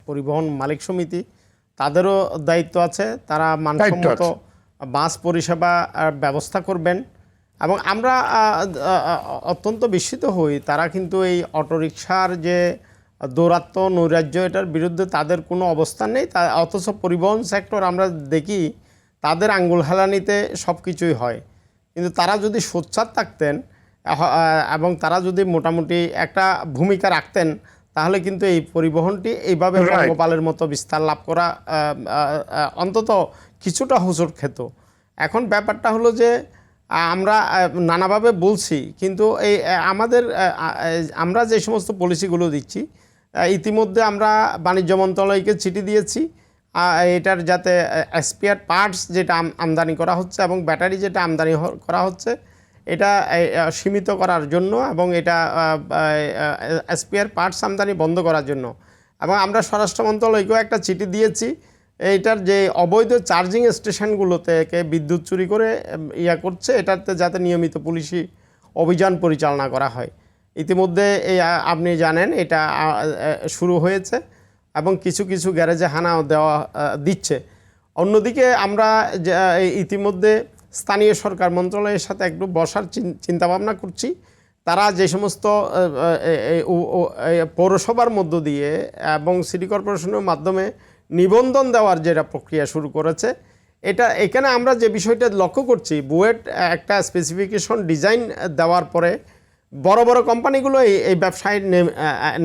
পরিবহন মালিক সমিতি, তাদেরও দায়িত্ব আছে, তারা মানসম্মত বাস পরিষেবা ব্যবস্থা করবেন। এবং আমরা অত্যন্ত বিস্মিত হই, তারা কিন্তু এই অটোরিকশার যে দৌরাত্ম নৈরাজ্য, এটার বিরুদ্ধে তাদের কোনো অবস্থান নেই। অথচ পরিবহন সেক্টর আমরা দেখি তাদের আঙ্গুল হেলানিতে সব কিছুই হয়। কিন্তু তারা যদি সোচ্চার থাকতেন এবং তারা যদি মোটামুটি একটা ভূমিকা রাখতেন, তাহলে কিন্তু এই পরিবহনটি এইভাবে পঙ্গপালের মতো বিস্তার লাভ করা অন্তত কিছুটা হোঁচট খেত। এখন ব্যাপারটা হলো যে আমরা নানাভাবে বলছি, কিন্তু এই আমরা যে সমস্ত পলিসিগুলো দিচ্ছি, ইতিমধ্যে আমরা বাণিজ্য মন্ত্রণালয়কে চিঠি দিয়েছি এটার যাতে স্পেয়ার পার্টস যেটা আমদানি করা হচ্ছে এবং ব্যাটারি যেটা আমদানি করা হচ্ছে এটা সীমিত করার জন্য এবং এটা স্পেয়ার পার্টস আমদানি বন্ধ করার জন্য। এবং আমরা স্বরাষ্ট্র মন্ত্রণালয়কেও একটা চিঠি দিয়েছি এইটার যে অবৈধ চার্জিং স্টেশনগুলোতে বিদ্যুৎ চুরি করে করছে, এটাতে যাতে নিয়মিত পুলিশি অভিযান পরিচালনা করা হয়। ইতিমধ্যে আপনি জানেন এটা শুরু হয়েছে এবং কিছু কিছু গ্যারেজে হানাও দিচ্ছে। অন্যদিকে আমরা ইতিমধ্যে স্থানীয় সরকার মন্ত্রণালয়ের সাথে একটু বসার চিন্তাভাবনা করছি। তারা যে সমস্ত পৌরসভার মধ্য দিয়ে এবং সিটি কর্পোরেশনের মাধ্যমে নিবন্ধন দেওয়ার যেটা প্রক্রিয়া শুরু করেছে, এখানে আমরা যে বিষয়টা লক্ষ্য করছি, বুয়েট একটা স্পেসিফিকেশন ডিজাইন দেওয়ার পরে বড় বড় কোম্পানিগুলো এই ব্যবসায়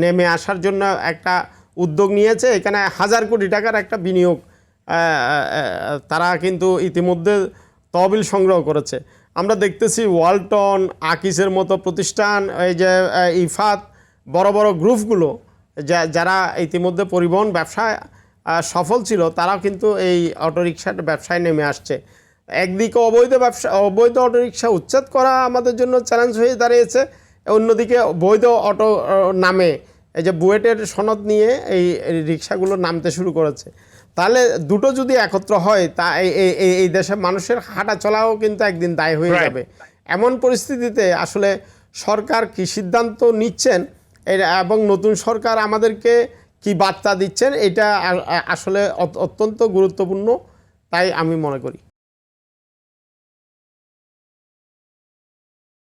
নেমে আসার জন্য একটা উদ্যোগ নিয়েছে। এখানে 1000 কোটি টাকার একটা বিনিয়োগ তারা কিন্তু ইতিমধ্যে তহবিল সংগ্রহ করেছে। আমরা দেখতেছি ওয়ালটন, আকিসের মতো প্রতিষ্ঠান, এই যে ইফাত, বড় বড় গ্রুপগুলো যারা ইতিমধ্যে পরিবহন ব্যবসায় সফল ছিল, তারাও কিন্তু এই অটোরিকশার ব্যবসায় নেমে আসছে। একদিকে অবৈধ অটোরিকশা উচ্ছেদ করা আমাদের জন্য চ্যালেঞ্জ হয়ে দাঁড়িয়েছে, অন্যদিকে বৈধ অটো নামে এই যে বুয়েটের সনদ নিয়ে এই রিক্সাগুলো নামতে শুরু করেছে। তাহলে দুটো যদি একত্র হয়, তা এই দেশের মানুষের হাঁটা চলাও কিন্তু একদিন দায় হয়ে যাবে। এমন পরিস্থিতিতে আসলে সরকার কি সিদ্ধান্ত নিচ্ছেন এবং নতুন সরকার আমাদেরকে কি বার্তা দিচ্ছেন, এটা আসলে অত্যন্ত গুরুত্বপূর্ণ, তাই আমি মনে করি।